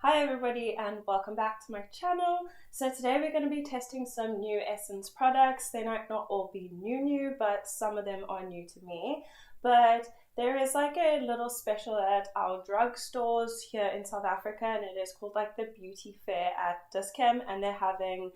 Hi everybody and welcome back to my channel. So today we're going to be testing some new Essence products. They might not all be new, but some of them are new to me. But there is like a little special at our drugstores here in South Africa, and it is called like the Beauty Fair at Dischem, and they're having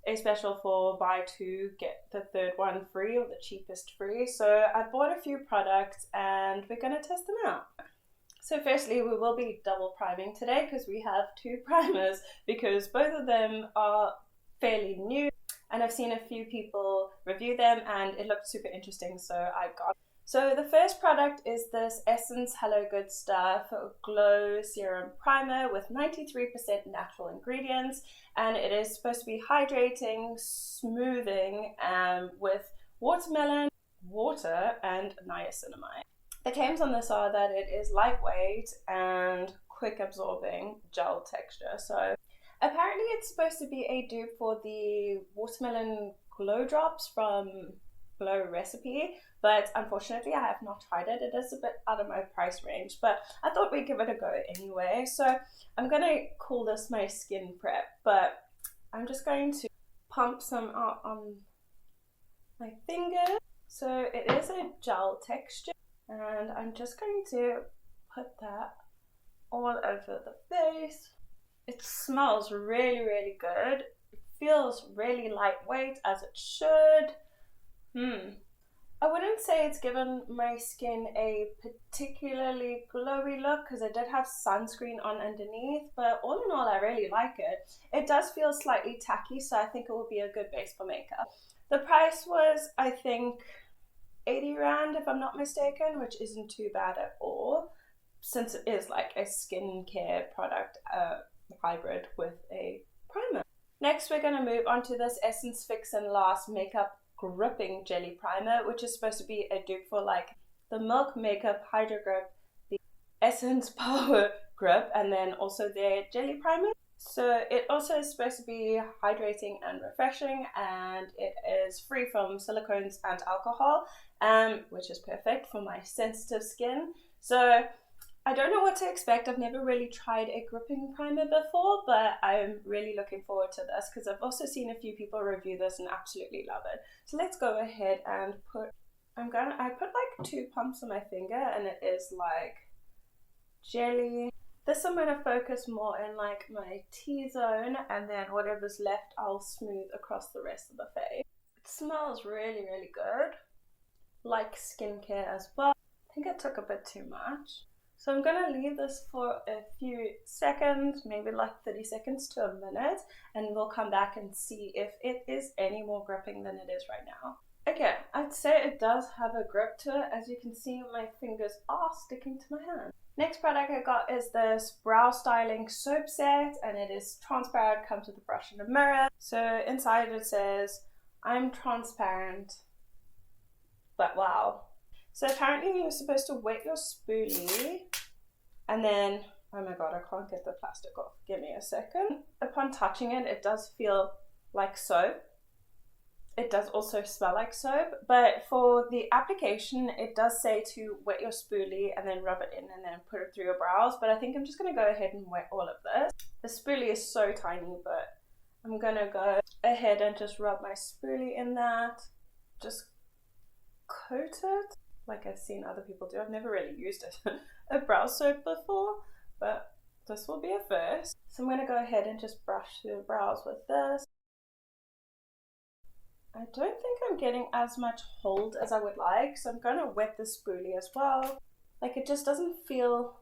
a special for buy two get the third one free, or the cheapest free. So I bought a few products and we're going to test them out. So firstly, we will be double priming today because we have two primers, because both of them are fairly new and I've seen a few people review them and it looked super interesting, so I got. So the first product is this Essence Hello Good Stuff Glow Serum Primer with 93% natural ingredients, and it is supposed to be hydrating, smoothing, with watermelon, water and niacinamide. The claims on this are that it is lightweight and quick absorbing gel texture. So apparently it's supposed to be a dupe for the watermelon glow drops from Glow Recipe, but unfortunately I have not tried it. It is a bit out of my price range, but I thought we'd give it a go anyway. So I'm gonna call this my skin prep, but I'm just going to pump some out on my finger. So it is a gel texture, and I'm just going to put that all over the face. It smells really good. It feels really lightweight, as it should. I wouldn't say it's given my skin a particularly glowy look because I did have sunscreen on underneath, but all in all I really like it. It does feel slightly tacky, so I think it will be a good base for makeup. The price was, I think, 80 Rand if I'm not mistaken, which isn't too bad at all, since it is like a skincare product hybrid with a primer. Next we're going to move on to this Essence Fix and Last Makeup Gripping Jelly Primer, which is supposed to be a dupe for like the Milk Makeup Hydro Grip, the Essence Power Grip, and then also their Jelly Primer. So it also is supposed to be hydrating and refreshing, and it is free from silicones and alcohol, which is perfect for my sensitive skin. So I don't know what to expect. I've never really tried a gripping primer before, but I'm really looking forward to this because I've also seen a few people review this and absolutely love it. So let's go ahead and I put like 2 pumps on my finger, and it is like jelly. This I'm going to focus more in like my T-zone, and then whatever's left I'll smooth across the rest of the face. It smells really good, like skincare as well. I think I took a bit too much. So I'm going to leave this for a few seconds, maybe like 30 seconds to a minute, and we'll come back and see if it is any more gripping than it is right now. Okay, I'd say it does have a grip to it. As you can see, my fingers are sticking to my hand. Next product I got is this brow styling soap set, and it is transparent, comes with a brush and a mirror. So inside it says, I'm transparent, but wow. So apparently you're supposed to wet your spoolie, and then, oh my god, I can't get the plastic off. Give me a second. Upon touching it, it does feel like soap. It does also smell like soap, but for the application it does say to wet your spoolie and then rub it in and then put it through your brows, but I think I'm just going to go ahead and wet all of this. The spoolie is so tiny, but I'm going to go ahead and just rub my spoolie in that. Just coat it like I've seen other people do. I've never really used a brow soap before, but this will be a first. So I'm going to go ahead and just brush through the brows with this. I don't think I'm getting as much hold as I would like, so I'm going to wet the spoolie as well. Like, it just doesn't feel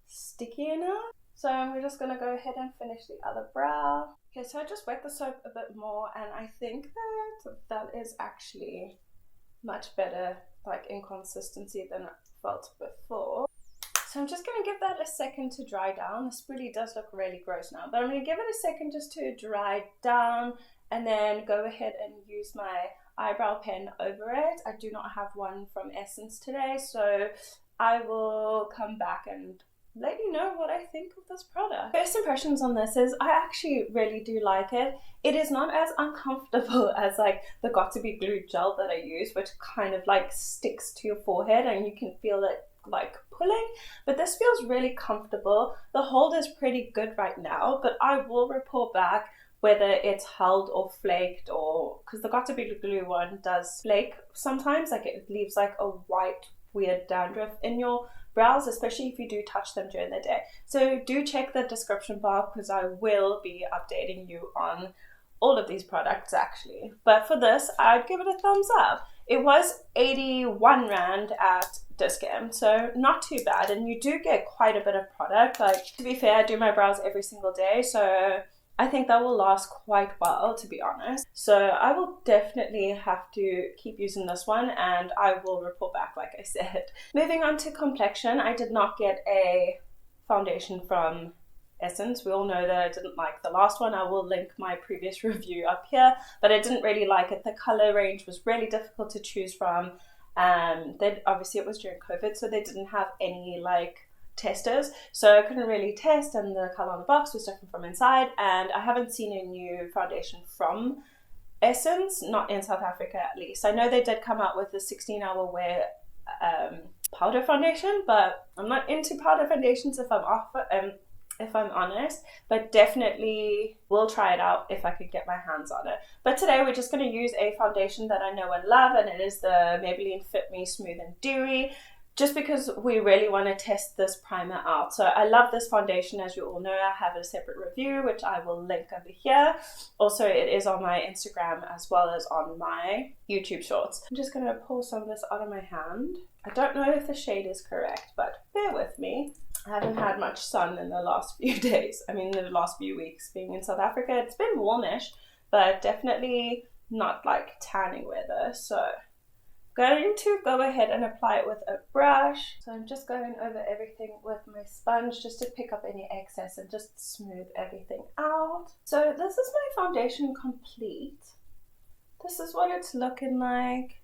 sticky enough. So we're just going to go ahead and finish the other brow. Okay, so I just wet the soap a bit more, and I think that is actually much better, like in consistency, than it felt before. So I'm just going to give that a second to dry down. The spoolie does look really gross now, but I'm going to give it a second just to dry down, and then go ahead and use my eyebrow pen over it. I do not have one from Essence today, so I will come back and let you know what I think of this product. First impressions on this is I actually really do like it. It is not as uncomfortable as like the Got2b Glue gel that I use, which kind of like sticks to your forehead and you can feel it like pulling, but this feels really comfortable. The hold is pretty good right now, but I will report back whether it's held or flaked, or because the Got to Be Glue one does flake sometimes, like it leaves like a white weird dandruff in your brows, especially if you do touch them during the day. So do check the description bar because I will be updating you on all of these products actually. But for this, I'd give it a thumbs up. It was 81 Rand at Discount, so not too bad, and you do get quite a bit of product. Like, to be fair, I do my brows every single day, so I think that will last quite well, to be honest. So I will definitely have to keep using this one, and I will report back like I said. Moving on to complexion, I did not get a foundation from Essence. We all know that I didn't like the last one. I will link my previous review up here, but I didn't really like it. The color range was really difficult to choose from. Then obviously it was during COVID, so they didn't have any like testers, so I couldn't really test, and the color on the box was different from inside. And I haven't seen a new foundation from Essence, not in South Africa at least. I know they did come out with the 16-hour wear powder foundation, but I'm not into powder foundations if I'm honest, but definitely will try it out if I could get my hands on it. But today we're just going to use a foundation that I know and love, and it is the Maybelline Fit Me Smooth and Dewy, just because we really want to test this primer out. So I love this foundation. As you all know, I have a separate review, which I will link over here. Also, it is on my Instagram as well as on my YouTube shorts. I'm just going to pull some of this out of my hand. I don't know if the shade is correct, but bear with me. I haven't had much sun in the last few days. I mean, the last few weeks being in South Africa. It's been warmish, but definitely not like tanning weather. So going to go ahead and apply it with a brush. So I'm just going over everything with my sponge just to pick up any excess and just smooth everything out. So this is my foundation complete. This is what it's looking like.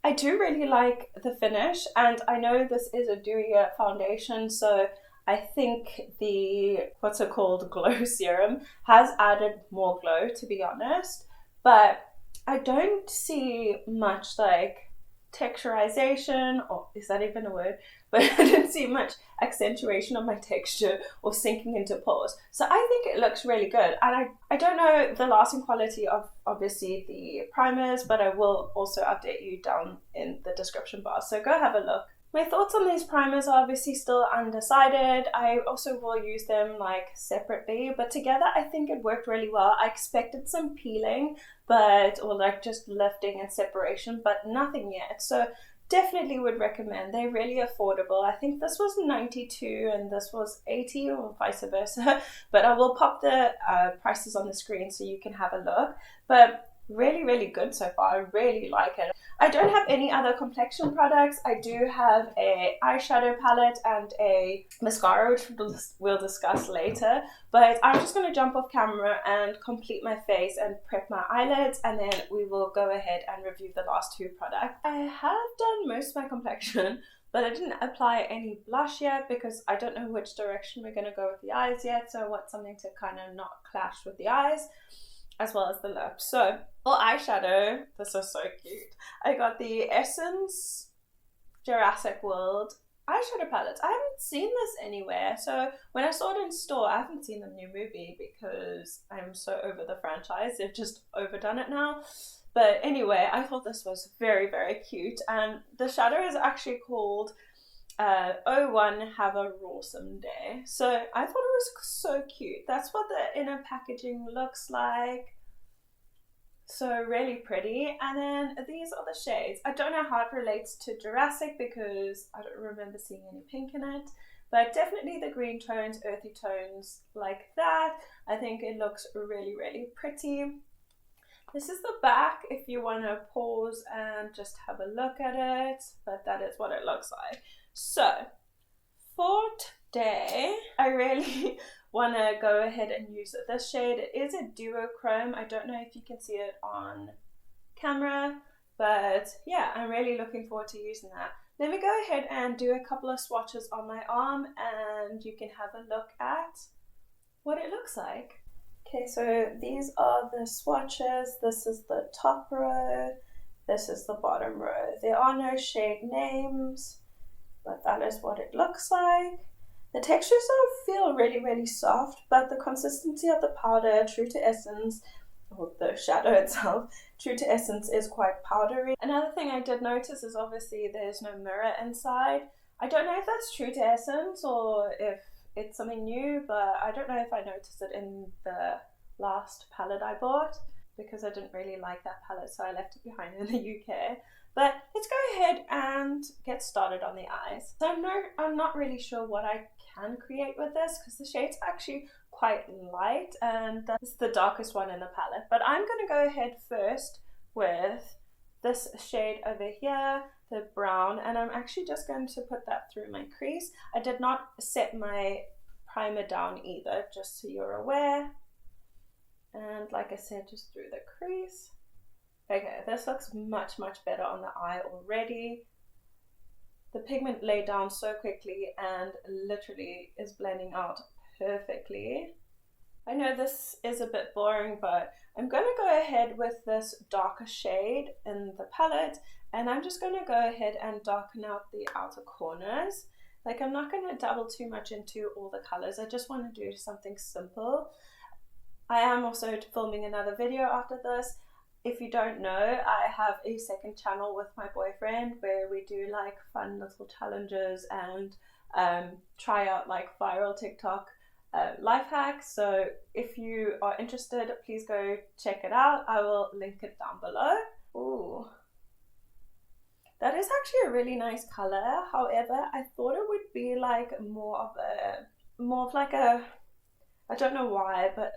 I do really like the finish, and I know this is a dewier foundation, so I think the, what's it called, glow serum has added more glow, to be honest. But I don't see much like texturization, or is that even a word? But I didn't see much accentuation of my texture or sinking into pores. So I think it looks really good. And I don't know the lasting quality of obviously the primers, but I will also update you down in the description bar. So go have a look. My thoughts on these primers are obviously still undecided. I also will use them like separately, but together I think it worked really well. I expected some peeling, or like just lifting and separation, but nothing yet. So definitely would recommend. They're really affordable. I think this was 92 and this was 80 or vice versa, but I will pop the prices on the screen so you can have a look. But really, really good so far. I really like it. I don't have any other complexion products. I do have a eyeshadow palette and a mascara, which we'll discuss later. But I'm just going to jump off camera and complete my face and prep my eyelids, and then we will go ahead and review the last two products. I have done most of my complexion, but I didn't apply any blush yet because I don't know which direction we're going to go with the eyes yet. So I want something to kind of not clash with the eyes, as well as the lips. So for eyeshadow, this is so cute. I got the Essence Jurassic World eyeshadow palettes. I haven't seen this anywhere. So when I saw it in store, I haven't seen the new movie because I'm so over the franchise. They've just overdone it now. But anyway, I thought this was very, very cute. And the shadow is actually called 01 Have a Rawsome Day. So I thought it was so cute. That's what the inner packaging looks like. So really pretty. And then these are the shades. I don't know how it relates to Jurassic because I don't remember seeing any pink in it, but definitely the green tones, earthy tones like that. I think it looks really, really pretty. This is the back if you want to pause and just have a look at it, but that is what it looks like. So for today, I really want to go ahead and use this shade. It is a duochrome. I don't know if you can see it on camera, but yeah, I'm really looking forward to using that. Let me go ahead and do a couple of swatches on my arm and you can have a look at what it looks like. Okay, so these are the swatches. This is the top row. This is the bottom row. There are no shade names. but that is what it looks like. The textures don't feel really soft, but the consistency of the powder, true to essence, or the shadow itself, true to essence, is quite powdery. Another thing I did notice is obviously there's no mirror inside. I don't know if that's true to essence or if it's something new, but I don't know if I noticed it in the last palette I bought because I didn't really like that palette, so I left it behind in the UK. But let's go ahead and get started on the eyes. So I'm not really sure what I can create with this because the shade's actually quite light and it's the darkest one in the palette. But I'm going to go ahead first with this shade over here, the brown, and I'm actually just going to put that through my crease. I did not set my primer down either, just so you're aware. And like I said, just through the crease. Okay, this looks much better on the eye already. The pigment laid down so quickly and literally is blending out perfectly. I know this is a bit boring, but I'm going to go ahead with this darker shade in the palette, and I'm just going to go ahead and darken out the outer corners. Like, I'm not going to dabble too much into all the colors. I just want to do something simple. I am also filming another video after this. If you don't know, I have a second channel with my boyfriend where we do like fun little challenges and try out like viral TikTok life hacks. So if you are interested, please go check it out. I will link it down below. Ooh, that is actually a really nice color. However, I thought it would be like more of like a, I don't know why, but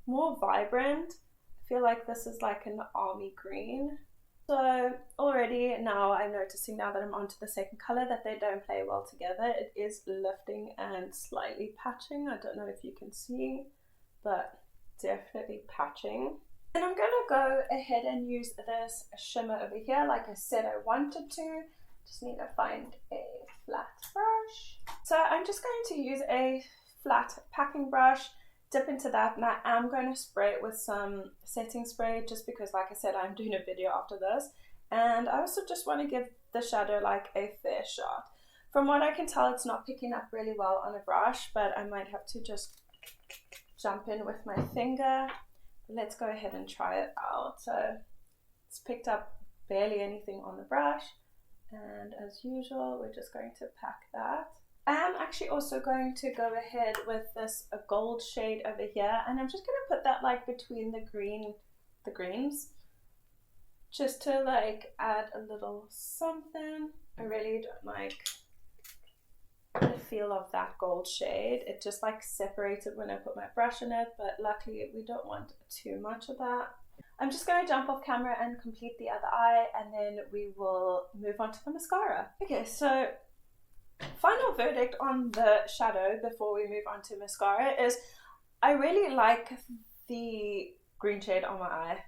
more vibrant. I feel like this is like an army green. So already now I'm noticing, now that I'm onto the second color, that they don't play well together. It is lifting and slightly patching. I don't know if you can see, but definitely patching. And I'm going to go ahead and use this shimmer over here like I said I wanted to. Just need to find a flat brush. So I'm just going to use a flat packing brush, dip into that, and I am going to spray it with some setting spray just because, like I said, I'm doing a video after this. And I also just want to give the shadow like a fair shot. From what I can tell, it's not picking up really well on a brush, but I might have to just jump in with my finger. Let's go ahead and try it out. So it's picked up barely anything on the brush, and as usual, we're just going to pack that. I am actually also going to go ahead with this gold shade over here, and I'm just going to put that like between the greens, just to like add a little something. I really don't like the feel of that gold shade. It just like separated when I put my brush in it, but luckily we don't want too much of that. I'm just going to jump off camera and complete the other eye, and then we will move on to the mascara. Okay, so final verdict on the shadow before we move on to mascara is I really like the green shade on my eye.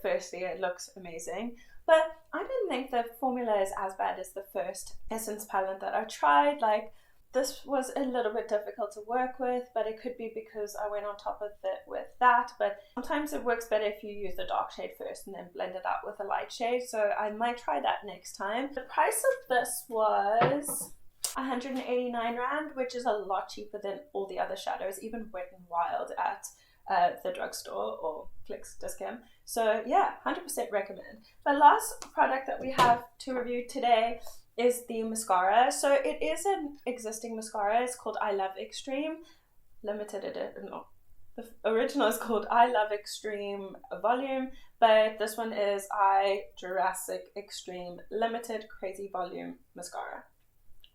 Firstly, it looks amazing, but I didn't think the formula is as bad as the first Essence palette that I tried. Like, this was a little bit difficult to work with, but it could be because I went on top of it with that. But sometimes it works better if you use the dark shade first and then blend it out with a light shade. So I might try that next time. The price of this was 189 Rand, which is a lot cheaper than all the other shadows, even Wet n Wild at the drugstore or Clicks Discount. So yeah, 100% recommend. The last product that we have to review today is the mascara. So it is an existing mascara. It's called I Love Extreme Limited Edition. No, the original is called I Love Extreme Volume, but this one is I Jurassic Extreme Limited Crazy Volume Mascara.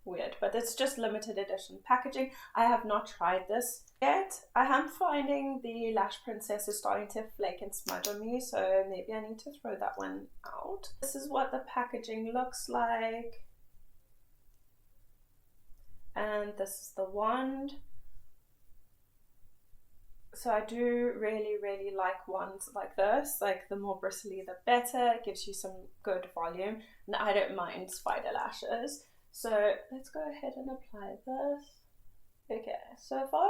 Weird, but it's just limited edition packaging. I have not tried this yet. I am finding the Lash Princess is starting to flake and smudge on me, so maybe I need to throw that one out. This is what the packaging looks like. And this is the wand. So I do really like wands like this. Like, the more bristly the better. It gives you some good volume, and I don't mind spider lashes. So let's go ahead and apply this. Okay, so far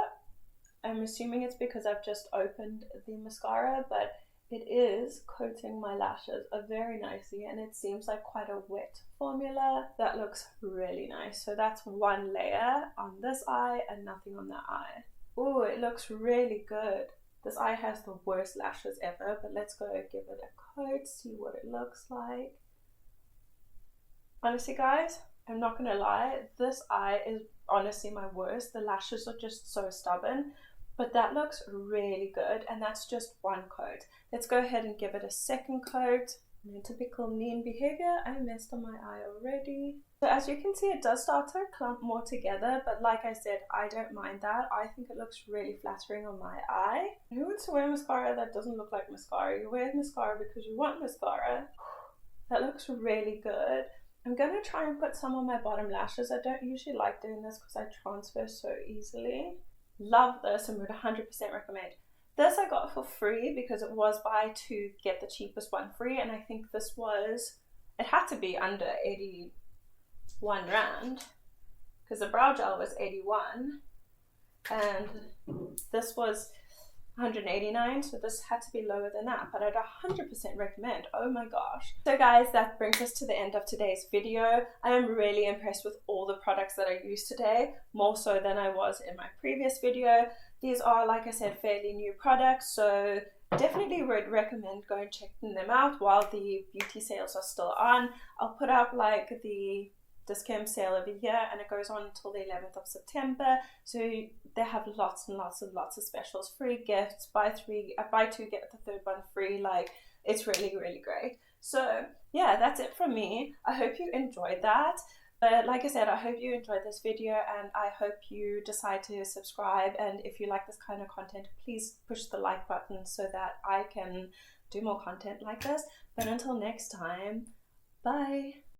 I'm assuming it's because I've just opened the mascara, but it is coating my lashes very nicely, and it seems like quite a wet formula. That looks really nice. So that's one layer on this eye and nothing on the eye. Oh, it looks really good. This eye has the worst lashes ever, but let's go give it a coat, see what it looks like. Honestly guys, I'm not gonna lie, this eye is honestly my worst. The lashes are just so stubborn, but that looks really good, and that's just one coat. Let's go ahead and give it a second coat. My typical mean behavior, I messed on my eye already. So as you can see, it does start to clump more together, but like I said, I don't mind that. I think it looks really flattering on my eye. Who wants to wear mascara that doesn't look like mascara? You wear mascara because you want mascara. That looks really good. I'm going to try and put some on my bottom lashes. I don't usually like doing this because I transfer so easily. Love this and would 100% recommend. This I got for free because it was buy two get the cheapest one free, and I think this was, it had to be under 81 rand because the brow gel was 81 and this was 189, so this had to be lower than that, but I'd 100% recommend. Oh my gosh. So guys, that brings us to the end of today's video. I am really impressed with all the products that I used today, more so than I was in my previous video. These are, like I said, fairly new products, so definitely would recommend going checking them out while the beauty sales are still on. I'll put up like the discount sale over here, and it goes on until the 11th of September. So they have lots and lots of specials, free gifts, buy two get the third one free. Like, it's really great. So yeah, that's it from me. I hope you enjoyed that. But like I said, I hope you enjoyed this video, and I hope you decide to subscribe. And if you like this kind of content, please push the like button so that I can do more content like this. But until next time, bye.